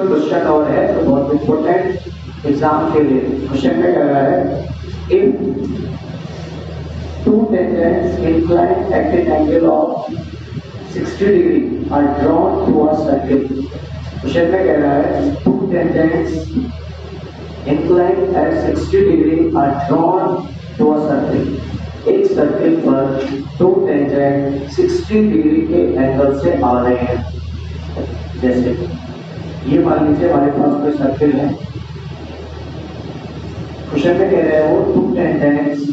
कोई क्वेश्चन और है तो बहुत इंपॉर्टेंट एग्जाम के लिए क्वेश्चन में कह रहा है if two tangents inclined at an angle of 60 degree are drawn to a circle. Question में कह रहा है two tangents inclined at 60 degree are drawn to a circle. एक सर्किल पर दो टेंजेंट 60 डिग्री के एंगल से आ रहे हैं। जैसे ये मान लीजिए हमारे पास कोई सर्किल है, क्वेश्चन में कह रहे हैं वो to tangents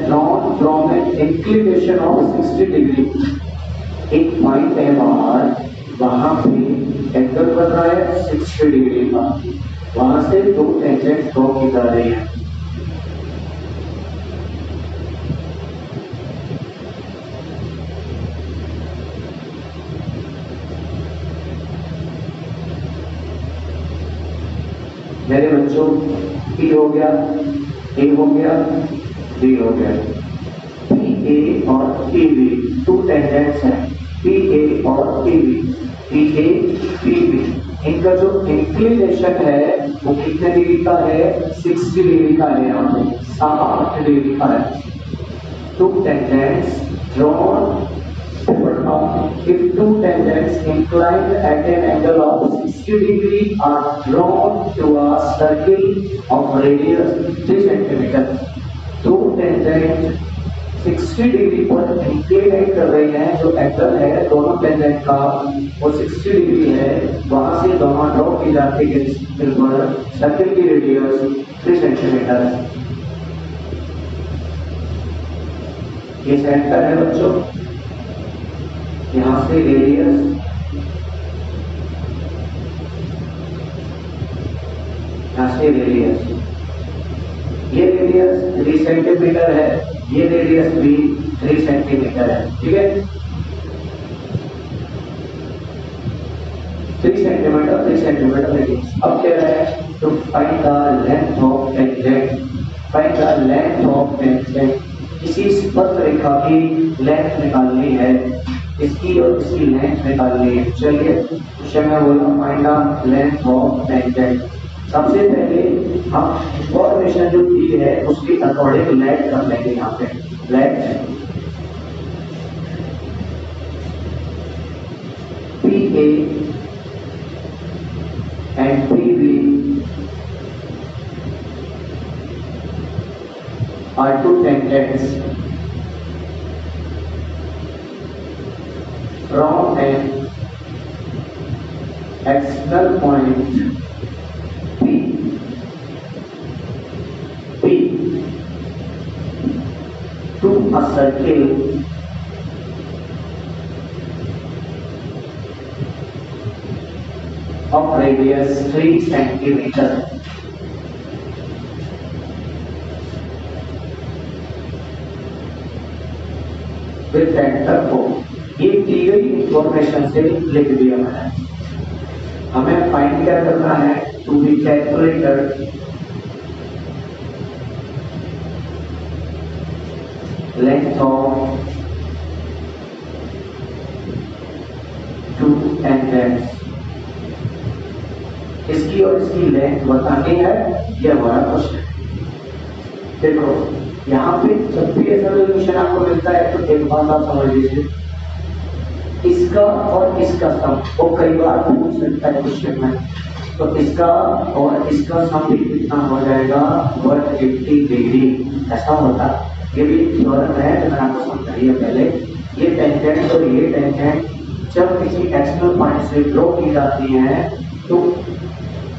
drawn from an inclination of 60 degree. एक पॉइंट है बाहर, वहां पे एंगल बन रहा है 60 डिग्री का, वहां से दो टेंजेंट ड्रॉ की जा रही है। मेरे बच्चों E हो गया, A हो गया, B हो गया। PA और PB टू टेंजेंट्स हैं, PA और PB, PA PB, इनका जो इंक्लिनेशन है वो कितने डिग्री का है? 60 डिग्री का है, यहाँ पे 60 डिग्री का है। To tangents drawn if two tangents inclined at an angle of 60 degree are drawn to a circle of radius 3 cm. दो टेंजेंट 60 डिग्री पर इंक्लिनेट कर रहे हैं, जो एंगल है दोनों टेंजेंट का वो 60 डिग्री है, वहां से दोनों ड्रॉ की जाती है सर्किल की रेडियस 3 सेंटीमीटर। ये सेंटर है बच्चों, यहाँ से रेडियस ये रेडियस 3 सेंटीमीटर है, ये रेडियस भी 3 सेंटीमीटर है, ठीक है। 3 सेंटीमीटर रेडियस। अब कह रहा है तो find the length of tangent, किसी स्पर्श रेखा की लेंथ निकालनी है, इसकी और इसकी लेंथ निकालनी है। चलिए क्वेश्चन में बोला find the length of tangent. सबसे पहले हम इंफॉर्मेशन जो दी है उसके अकॉर्डिंग लेट कर लेंगे। यहाँ पे late PA and PB are two tangents from an external point P to a circle of radius 3 centimeter. With center O, ये दी गई इंफॉर्मेशन से लिख दिया मैंने। हमें फाइंड क्या करना है? To be calculated length of two tangents, इसकी और इसकी लेंथ बतानी है, ये हमारा क्वेश्चन। देखो यहाँ पे जब भी ऐसा सोल्यूशन आपको मिलता है तो एक बात आप समझ लीजिए, इसका और इसका सम वो कई बार पूछ सकता है क्वेश्चन में, तो इसका और इसका सम भी कितना हो जाएगा? 180 डिग्री ऐसा होता है। ये भी थ्योरम है जो मैंने आपको समझाई पहले। ये टेंजेंट और ये टेंजेंट जब किसी एक्सटर्नल पॉइंट से ड्रॉ की जाती है तो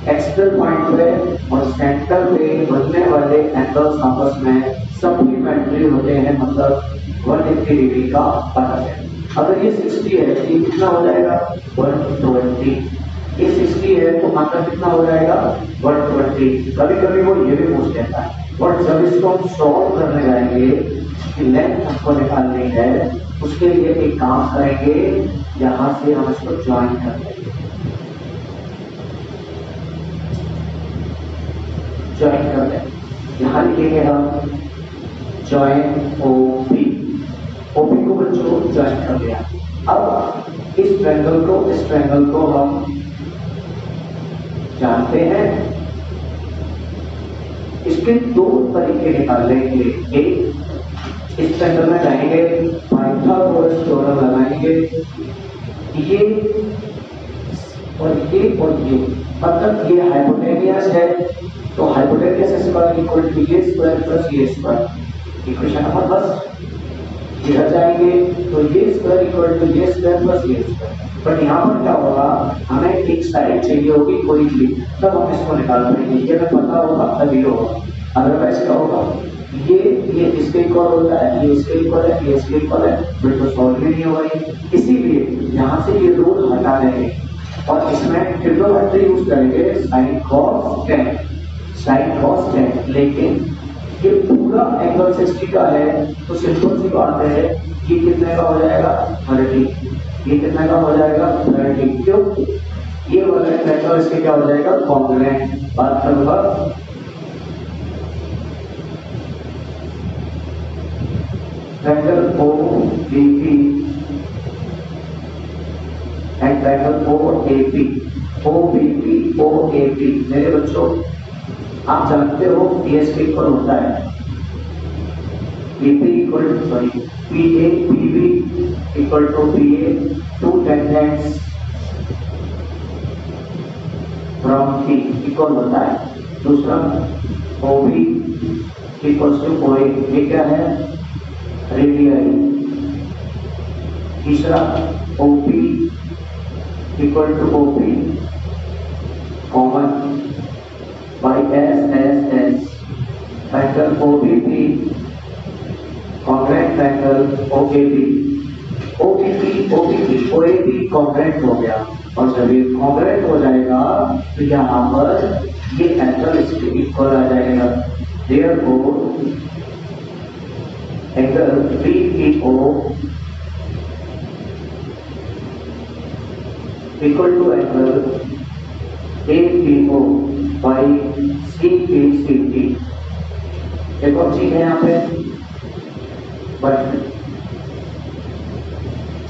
एक्सटर्नल पॉइंट पे और सेंटर पे बनने वाले एंगल्स आपस में सप्लीमेंट्री होते हैं, मतलब 180 डिग्री का फर्क है। अगर ये 60 है ये कितना हो जाएगा? 120। ये 60 है तो मात्रा कितना हो जाएगा? 120। कभी कभी वो ये भी पूछ लेता है, और जब इसको हम सॉल्व करने जाएंगे कि लेंथ हमको निकालनी है, उसके लिए एक काम करेंगे, यहाँ से हम इसको ज्वाइन कर लेंगे। ज्वाइन कर लेंगे, यहाँ लिखेंगे हम ज्वाइन OP। ओपी को बच्चों ज्वाइन कर दिया। अब इस ट्रायंगल को हम जानते हैं, इसके दो तरीके निकाल लेंगे। एक, इस ट्रायंगल में जाएंगे, पाइथागोरस थ्योरम लगाएंगे, ये और ये मतलब ये हाइपोटेनियस है, तो hypotenuse square equal to a square plus a square, equation number first. इधर जाएंगे तो ये स्क्वायर इक्वल टू ये स्क्वायर प्लस ये स्क्वायर, बट यहाँ पर क्या होगा, हमें एक साइड चाहिए होगी कोई भी, तब हम इसको निकाल पाएंगे। ये हमें पता होगा तभी होगा, अदरवाइज क्या होगा, ये इसके इक्वल होता है, ये इसके इक्वल है, ये इसके इक्वल है, बट तो सॉल्व ही नहीं होगा ये। इसीलिए यहाँ से ये रूल हटा देंगे और इसमें ट्रिग्नोमेट्री यूज करेंगे, साइन कॉस टेन। लेकिन ये पूरा एंगल 60 का है, तो सिंपल सी बात है, ये कितने का हो जाएगा 30, ये कितने का हो जाएगा 30, क्यों, ये वाला एंगल इसके क्या हो जाएगा कॉन्ग्रुएंट। बात करूंगा triangle OBP and triangle OAP मेरे बच्चों आप जानते हो PS के इक्वल होता है PB equal to PA, two tangents from P equal होता है। दूसरा OB इक्वल टू OA, ये क्या है रेडियस। तीसरा OP equal to OP common by S triangle OBP congruent triangle OAP congruent हो गया, और जब ये कॉन्ग्रुएंट हो जाएगा तो यहाँ पर ये एंगल इसके इक्वल आ जाएगा। Therefore angle BPO equal to angle APO by CPCT। एक और चीज है यहाँ पे, but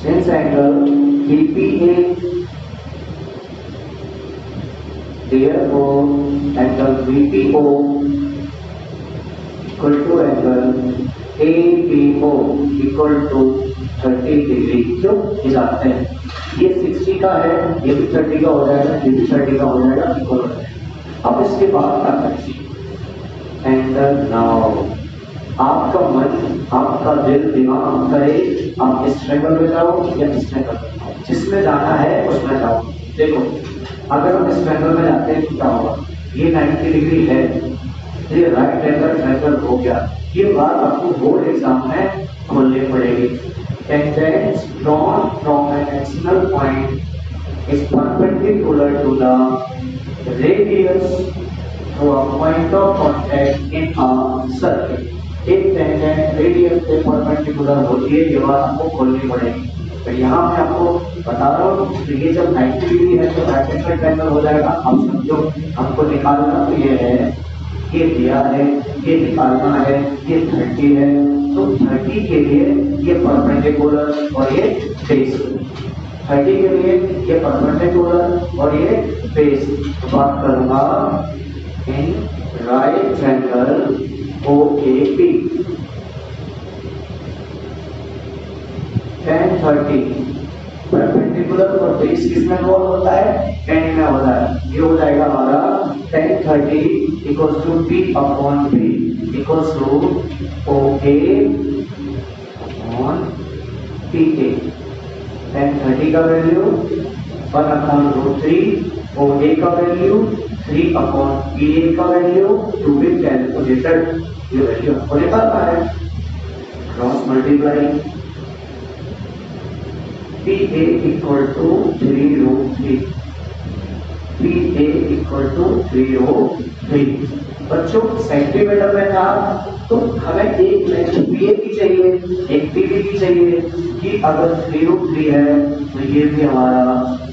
since angle BPA therefore angle BPO equal to angle APO equal to 30 degree. क्यों हिलाते हैं, ये 60 का है, ये भी 30 का हो जाएगा, ये भी 30 का हो जाएगा, इक्वल हो जाएगा। अब इसके बाद क्या करेंगे, एंड नाउ आपका मन, आपका दिल दिमाग करे आप इस ट्रायंगल में जाओ या इस ट्रायंगल में जाओ, जिसमें जाना है उसमें जाओ। देखो अगर हम इस ट्रायंगल में जाते हैं तो क्या होगा, ये 90 डिग्री है, ये राइट एंगल ट्रायंगल हो गया। ये बात आपको बोर्ड एग्जाम में खोलनी पड़ेगी। Tangents drawn from an external point is perpendicular to the radius through a point of contact in a circle। एक टेंजेंट रेडियस पे परपेंडिकुलर होती है, ये बात आपको खोलनी पड़ेगी। तो यहाँ मैं आपको बता रहा हूँ, तो ये जब 90 डिग्री है तो राइट एंगल ट्रायंगल हो जाएगा। अब समझो हमको निकालना तो ये है, ये दिया है, ये निकालना है, ये 30 है, तो 30 के लिए ये परपेंडिकुलर और ये बेस, 30 के लिए ये परपेंडिकुलर और ये बेस। बात करूंगा in right triangle OAP 10-30 perpendicular और बेस किसमें इन्वॉल्व होता है, 10 में होता है। ये हो जाएगा हमारा 10-30 equals to P upon P equals to OA upon PA। 10-30 का वैल्यू 1 अपॉन √3, OA का वैल्यू 3 अपॉन PA का वैल्यू 2 भी कैलकुलेटेड। ये वैल्यू आपको निकालना है, cross multiply PA equal to 3√3, PA equal to 3√3। बच्चों सेंटीमीटर में था तो हमें एक लेंथ PA की चाहिए, एक PB की चाहिए, कि अगर 3√3 है तो ये भी हमारा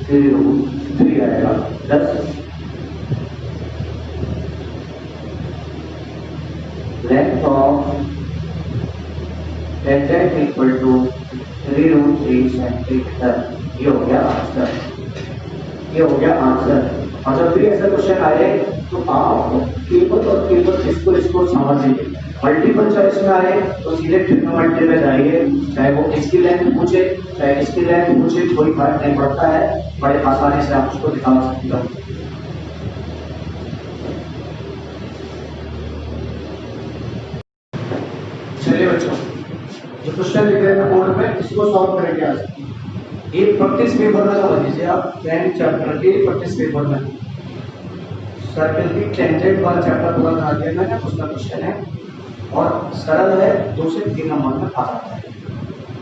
3√3 आएगा। 10 length of tangent equal to 3√3 centimetre. ये हो गया आंसर, ये हो गया आंसर। और जब भी ऐसा क्वेश्चन आए तो आप केवल और केवल इसको समझिए। मल्टीपल चॉइस में आए तो सीधे ट्रिग्नोमेट्री में जाइए, चाहे वो इसकी लेंथ पूछे चाहे इसकी लेंथ पूछे, कोई फर्क नहीं पड़ता है, बड़े आसानी से आप उसको निकाल सकते हो। चलिए बच्चों, जो क्वेश्चन लिखे हैं बोर्ड में इसको सॉल्व करेंगे आज। ये प्रैक्टिस पेपर में समझ लीजिए आप, 10 चैप्टर के प्रैक्टिस पेपर में सर्कल की टेंजेंट वाला चैप्टर पूरा करा दिया मैंने, उसका क्वेश्चन है और सरल है, 2 से 3 नंबर में आ जाता है।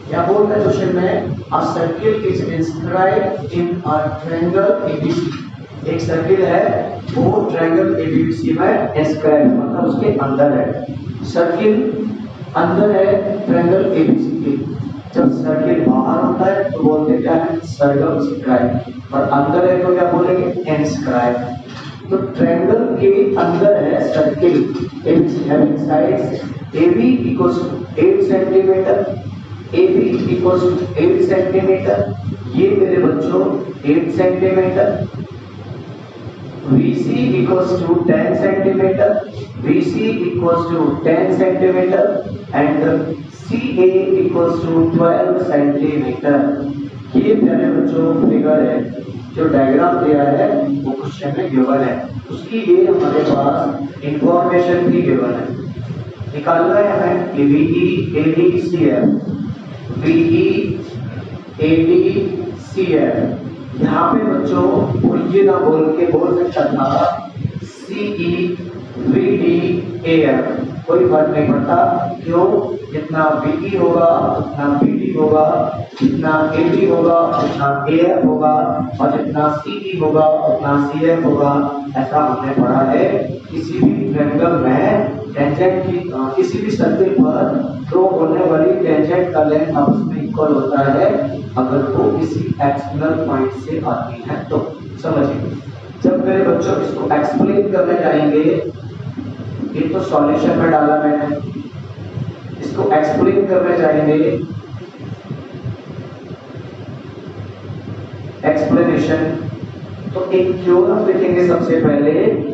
क्या बोलता है क्वेश्चन में, अ circle is inscribed in a triangle ABC. एक सर्किल है वो ट्रायंगल एबीसी में इंस्क्राइब मतलब उसके अंदर है। सर्किल अंदर है ट्रायंगल एबीसी के। जब सर्किल बाहर होता है तो बोलते क्या है, सर्कमस्क्राइब, और अंदर है तो क्या बोलेंगे, इंस्क्राइब। तो ट्रायंगल के अंदर है circle, having sides AB equals to 8 centimetre, AB equals to 8 centimetre, ये मेरे बच्चों 8 centimetre, VC equals to 10 centimetre, VC equals to 10 centimetre and CA equals to 12 centimetre. ये मेरे बच्चों फिगर है, जो डायग्राम दिया है वो क्वेश्चन में गिवन है, उसकी ये हमारे पास इंफॉर्मेशन भी गिवन है। निकालना है हमें VE AD CF, VE AD CF। यहाँ पे बच्चों ये ना बोल के बोल सकता था CE VD AF, कोई फर्क नहीं पड़ता। क्यों, जितना VE होगा उतना VD होगा, जितना AD होगा उतना AF होगा, और जितना CE होगा उतना CF होगा। ऐसा हमने पढ़ा है। किसी भी ट्रायंगल में टेंजेंट की किसी भी सर्किल पर ड्रॉ होने वाली टेंजेंट का लेंथ आपस में इक्वल होता है अगर वो किसी एक्सटर्नल पॉइंट से आती है तो। समझिए, जब मेरे बच्चों इसको एक्सप्लेन करने जाएंगे, ये तो सॉल्यूशन में डाला मैंने, इसको एक्सप्लेन करने जाएंगे, एक्सप्लेनेशन, तो एक थ्योरम लिखेंगे सबसे पहले,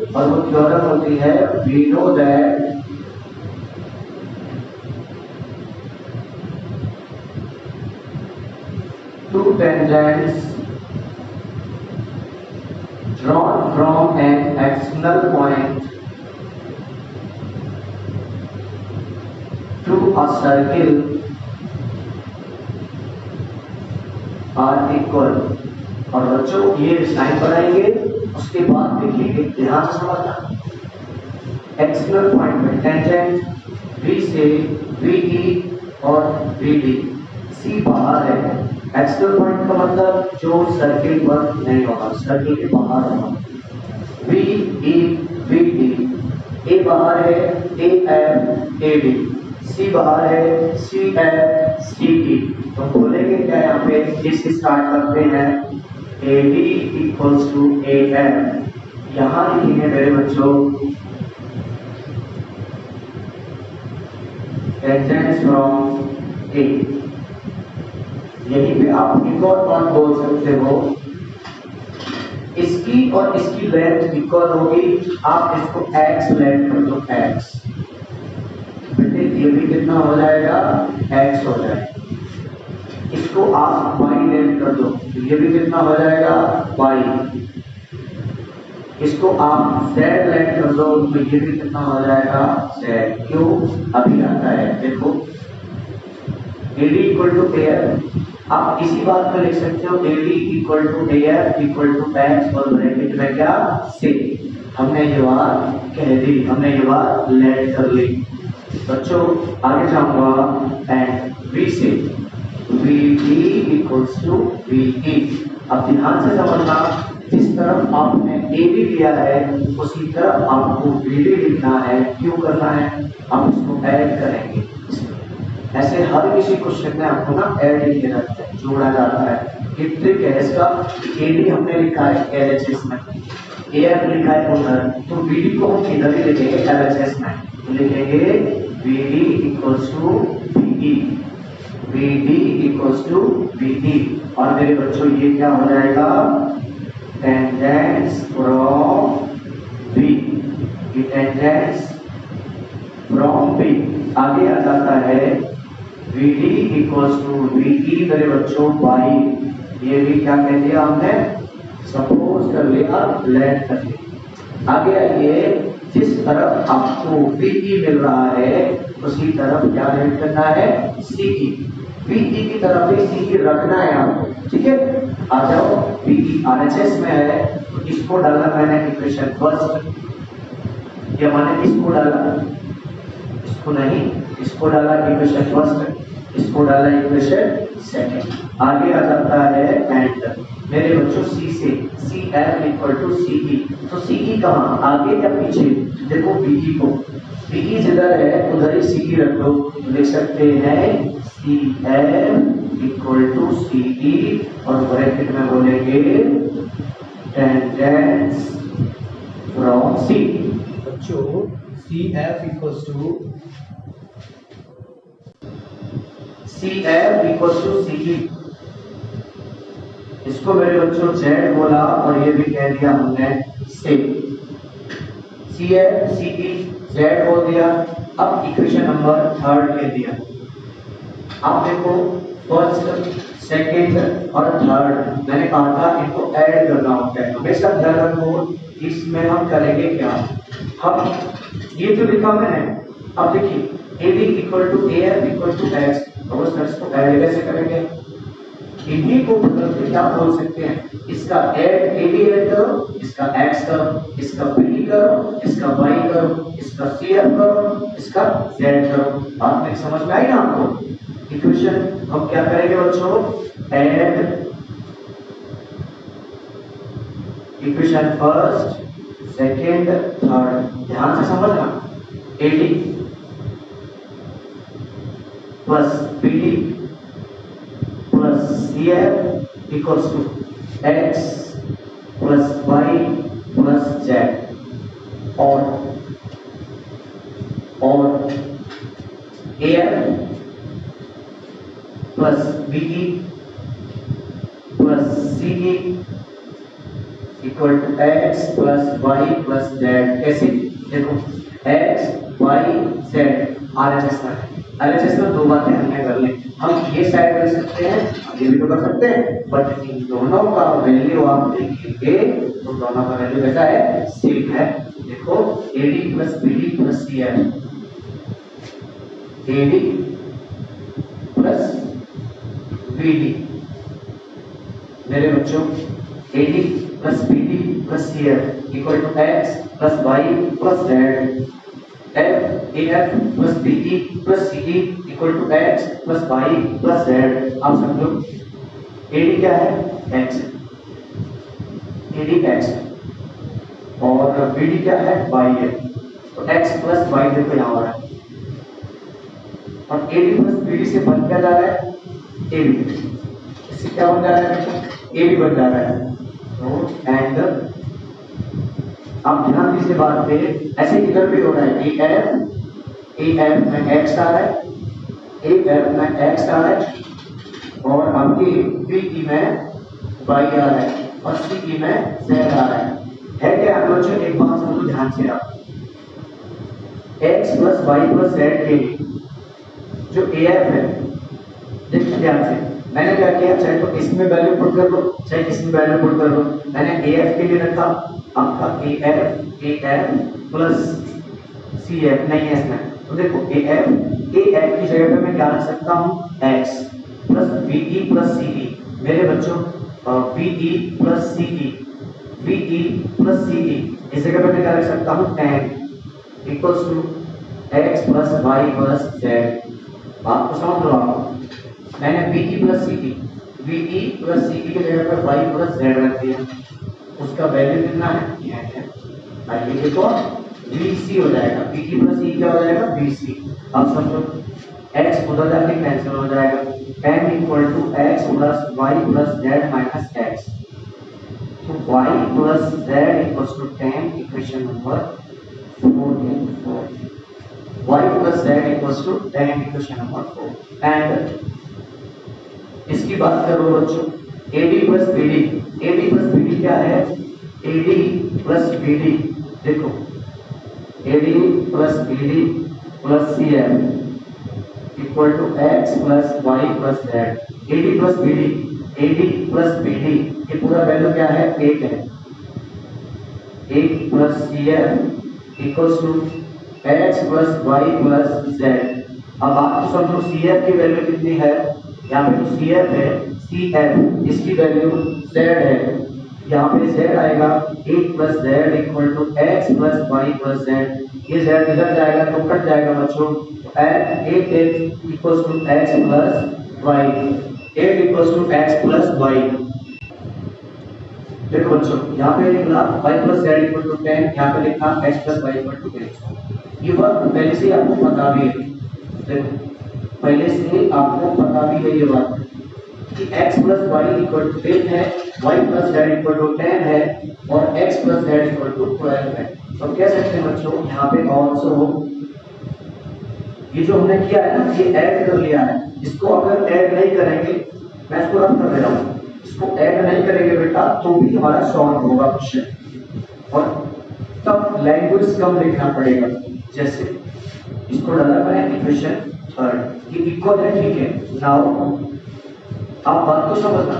और वो थ्योरम होती है we know that two tangents drawn from an external point to a circle are equal। और बच्चों ये साइन बनाएंगे, उसके बाद लिखेंगे, ध्यान से समझना, एक्सटर्नल पॉइंट में टेंजेंट V से VE और VD, C बाहर है। एक्सटर्नल पॉइंट का मतलब जो सर्किल पर नहीं होगा, सर्किल के बाहर होगा। VE VD, A बाहर है, AF AD, C बाहर है, CF CE। तो बोलेंगे क्या यहाँ पे, इससे स्टार्ट करते हैं AD equals to AF। यहाँ लिखेंगे मेरे बच्चों टेंजेंट्स फ्रॉम A। यहीं पे आप एक और बात बोल सकते हो, इसकी और इसकी लेंथ इक्वल होगी, आप इसको x लेंथ कर दो, x बेटे ये भी कितना हो जाएगा, x हो जाएगा। इसको आप y लेंथ कर दो, ये भी कितना हो जाएगा, y। इसको आप z लेंथ कर दो तो ये भी कितना हो जाएगा, z। क्यों, अभी आता है, देखो AD इक्वल टू AF, आप इसी बात को लिख सकते हो, AD equal to AF equal to x और ब्रैकेट में क्या, c। हमने ये बात कह दी, हमने ये बात लेट कर ली। बच्चों आगे जाऊंगा एंड V से VD इक्वल्स टू VE। अब ध्यान से समझना, जिस तरफ आपने AB लिया है उसी तरफ आपको VD लिखना है। क्यों करना है, आप इसको ऐड करेंगे। ऐसे हर किसी क्वेश्चन में आपको ना ऐड लिखे जाता है, जोड़ा जाता है। ये ट्रिक है इसका। AD हमने लिखा है LHS में, AF लिखा है उधर, तो VD को हम इधर ही लिखेंगे LHS में, तो लिखेंगे VD equals to VE। BE, BD equals to BE। और मेरे बच्चों ये क्या हो जाएगा, टेंजेंस फ्रॉम B, ये टेंजेंस फ्रॉम B। आगे आ जाता है BD इक्वल्स टू BE मेरे बच्चों बाई, ये भी क्या कह दिया हमने, सपोज कर लिया, लेट कर लिया। आगे आइए, जिस तरफ आपको BE मिल रहा है उसी तरफ क्या रेट करना है, CE। BE की तरफ ही CE रखना है आपको, ठीक है। आ जाओ, BE RHS में है तो इसको डाला मैंने इक्वेशन फर्स्ट, या मैंने इसको डाला, इसको नहीं, इसको डाला इक्वेशन फर्स्ट, इसको डाला इक्वेशन सेकंड। आगे आ जाता है एंड मेरे बच्चों C से CF इक्वल टू CE। तो CE कहाँ, आगे या पीछे, देखो BE को, BE जिधर है उधर ही CE रख दो, लिख सकते हैं CF इक्वल टू CE और ब्रैकेट में बोलेंगे टेंजेंस फ्रॉम C। बच्चों CF equals to CF equals to CE, इसको मेरे बच्चों Z बोला और ये भी कह दिया हमने से, CF CE Z बोल दिया। अब इक्वेशन नंबर थर्ड ले दिया, आप देखो फर्स्ट सेकंड और थर्ड मैंने कहा था इनको ऐड करना होता है, हमेशा ध्यान रखो। इसमें हम करेंगे क्या, हम ये जो लिखा मैंने, अब देखिए AB equal to AF equal to X, अब उस X को ऐड कैसे करेंगे, इन्हीं को बदल के क्या बोल सकते हैं, इसका ऐड AB ऐड करो, इसका X करो, इसका BD करो, इसका Y करो, इसका CF करो, इसका Z करो। बात में समझ में आई ना आपको। इक्वेशन हम क्या करेंगे बच्चों, add equation first second third, ध्यान से समझना। AD plus BD plus CF equals to X plus Y plus Z और AF plus BD plus CE equal to X plus Y plus Z। कैसे, देखो X Y Z RHS में दो बातें हमने कर ली, हम ये साइड कर सकते हैं, ये भी तो कर सकते हैं, बट इन दोनों का वैल्यू आप देखेंगे तो दोनों का वैल्यू कैसा है, सेम है। देखो AD plus BD plus CF, AD plus BD मेरे बच्चों, AD plus BD plus CF equal to X plus Y plus Z, AF plus BE plus CE equal to X plus Y plus Z। आप समझो AD क्या है, X, AD X और BD क्या है, Y है, तो X प्लस Y देखो यहाँ हो रहा है, और AD प्लस BD से बन क्या जा रहा है, AB, इससे क्या बन जा रहा है, AB बन जा रहा है। तो एंड आप ध्यान दीजिए बात पे, ऐसे इधर भी हो रहा है, AF में X आ रहा है, AF में X आ रहा है और आपकी BE में Y आ रहा है और CE में Z आ रहा है क्या बच्चों, एक बात समझो ध्यान से आप, X plus Y plus Z के लिए जो AF है, देखिए ध्यान से, मैंने क्या किया, चाहे तो इसमें वैल्यू पुट कर लो चाहे इसमें वैल्यू पुट कर लो, मैंने AF के लिए रखा आपका AF प्लस CF नहीं है इसमें, तो देखो AF की जगह पे मैं क्या रख सकता हूँ, X plus BE plus CE मेरे बच्चों, BE प्लस CE इस जगह पे मैं क्या रख सकता हूँ, tan equals to X plus Y plus Z। बात को समझ लो आप, मैंने BE प्लस CE की जगह पर Y प्लस Z रख दिया, उसका वैल्यू कितना है, यह है, आइए देखो BC हो जाएगा, BE प्लस CE क्या हो जाएगा, BC। अब समझो X उधर जाके कैंसिल हो जाएगा, tan equal to X plus Y plus Z minus X, तो Y plus Z equals to tan, equation number 4। y plus z equals to tan equation number 4 and इसकी बात करो बच्चों AD plus BD क्या है AD plus BD देखो AD plus BD plus CF equal to x plus y plus z AD plus BD ये पूरा value क्या है 8 है 8 plus CF equals to x plus y plus z अब आप तो समझो CF की वैल्यू कितनी है यहाँ पे जो CF है CF इसकी वैल्यू z है यहाँ पे z आएगा 8 plus z equal to x plus y plus z ये z इधर जाएगा तो कट जाएगा बच्चों 8 equals to x plus y 8 equals to x plus y देखो बच्चों यहाँ पे लिखना y plus z equal to 10 यहाँ पे लिखना x plus y equal to 10 ये बात पहले से आपको पता भी है देखो पहले से आपको पता भी है ये बात कि x plus y equal to 10 है y plus z equal to 10 है और x plus z equal to 12 है तो कह सकते हैं बच्चों यहाँ पे also ये जो हमने किया है ना ये ऐड कर लिया है इसको अगर ऐड नहीं करेंगे मैं इसको रफ कर दे रहा हूँ इसको ऐड नहीं करेंगे बेटा तो भी हमारा सॉल्व होगा क्वेश्चन और तब लैंग्वेज कम लिखना पड़ेगा जैसे इसको डाला मैंने इक्वेशन थर्ड ये इक्वल है ठीक है नाउ आप बात को समझना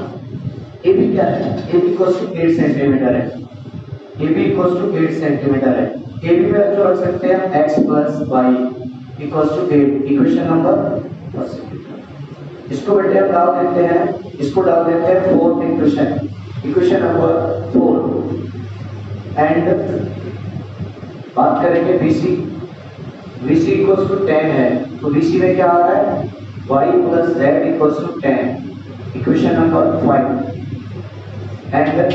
AB क्या है AB इक्वल्स टू 8 सेंटीमीटर है AB इक्वल्स टू 8 सेंटीमीटर है AB पे आप जो रख सकते हैं x plus y equals to 8 equation number first इसको बेटे हम डाल देते हैं इसको डाल देते हैं फोर्थ इक्वेशन नंबर 4 एंड बात करेंगे BC इक्वल्स टू 10 है तो BC में क्या आ रहा है y plus z equals to 10 equation number 5 and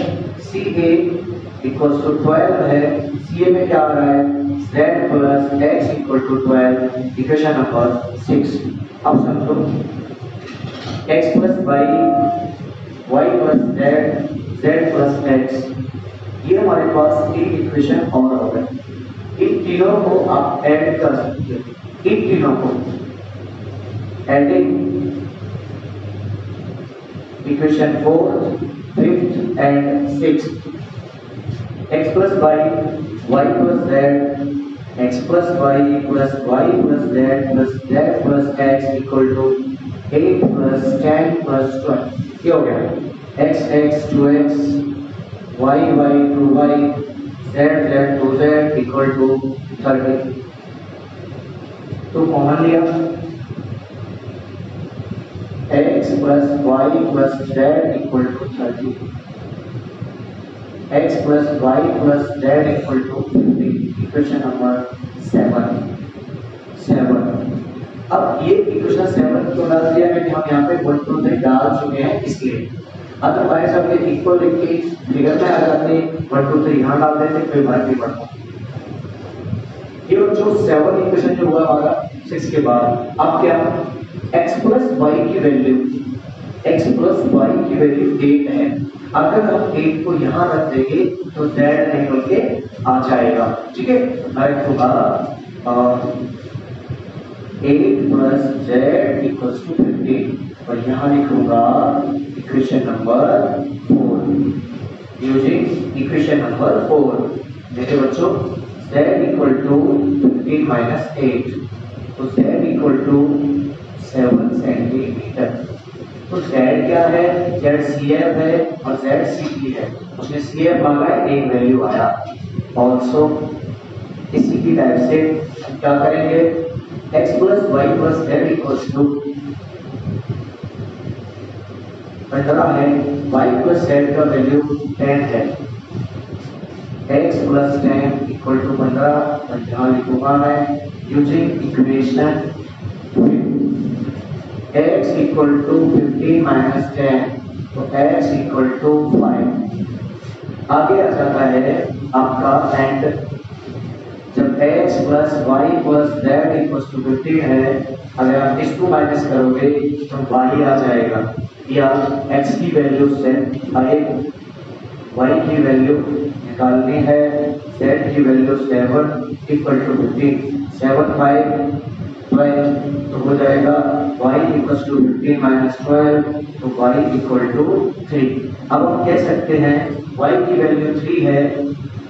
CA equals to 12 है CA में क्या आ रहा है z plus x equal to 12 equation number 6 अब समझो x plus y plus z plus x ये हमारे पास एक इक्वेशन और हो गए इन तीनों को आप ऐड कर सकते हैं इन तीनों को adding equation 4 5th and 6th x plus y plus z x plus y plus z plus z plus x equal to 8 plus 10 plus 12 ये हो गया x to x y to y z to z equal to 30 तो common लिया x plus y plus z equal to 30 x plus y plus z equal to 50 equation number 7 अब ये equation 7 क्यों डाल दिया क्योंकि हम यहाँ पे 1 2 3 डाल चुके हैं इसलिए अदरवाइज हम ये इक्वल लिख के फिगर में आ जाते 1 2 3 यहाँ डाल देते फिर बाकी बढ़ता ये जो 7 इक्वेशन जो हुआ हमारा 6 के बाद अब क्या x plus y की वैल्यू 8 है अगर हम 8 को यहाँ रख देंगे तो z निकल के आ जाएगा ठीक है मैं लिखूंगा 8 plus z equals to 15 और यहाँ लिखूंगा equation number 4 using equation number 4 देखिए बच्चों z equal to 15 minus 8 तो z equal to 7 सेंटीमीटर तो z क्या है z CF है और z CP है उसने CF मांगा है एक वैल्यू आया ऑल्सो इसी की टाइप से हम क्या करेंगे x plus y plus z equals to 15 है y plus z का वैल्यू 10 है x plus 10 equal to 15 और यहाँ लिखूंगा मैं using equation x equal to 15 minus 10 तो x equal to 5 आगे आ जाता है आपका एंड जब x plus y plus z equals to 15 है अगर आप इसको माइनस करोगे तो y आ जाएगा या x की वैल्यू से y की वैल्यू निकालनी है z की वैल्यू 7 equal to 15 7 5 12, तो हो जाएगा y इक्वल टू 15 माइनस 12, तो y इक्वल टू 3। अब हम कह सकते हैं y की वैल्यू 3 है,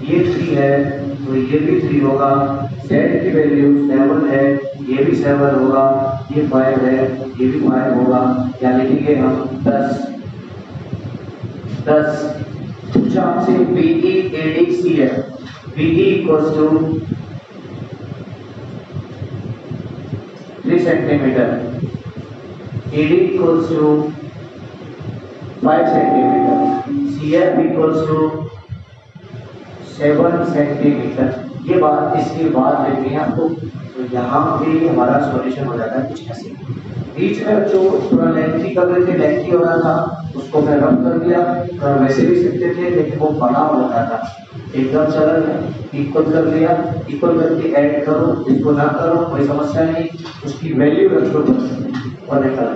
ये 3 है, तो ये भी 3 होगा। z की वैल्यू 7 है, ये भी 7 होगा, ये 5 है, ये भी 5 होगा। क्या लिखेंगे हम 10। पूछा आपसे BE AD CF, BE equal to 3 centimetre, AD equal to 5 centimetre, CF equal to 7 centimetre. ये बात इसके बाद लिखनी है आपको। तो यहाँ पे हमारा सॉल्यूशन हो जाता है कुछ ऐसे। बीच में जो थोड़ा लेंथी कर रहे थे, लेंथी हो रहा था, उसको मैं रब कर दिया। वैसे भी सीखते थे लेकिन वो बड़ा होता था, एकदम सरल है। इक्वल कर दिया, इक्वल करके ऐड करो, इसको ना करो कोई समस्या नहीं, उसकी वैल्यू रख दो बस और निकाल।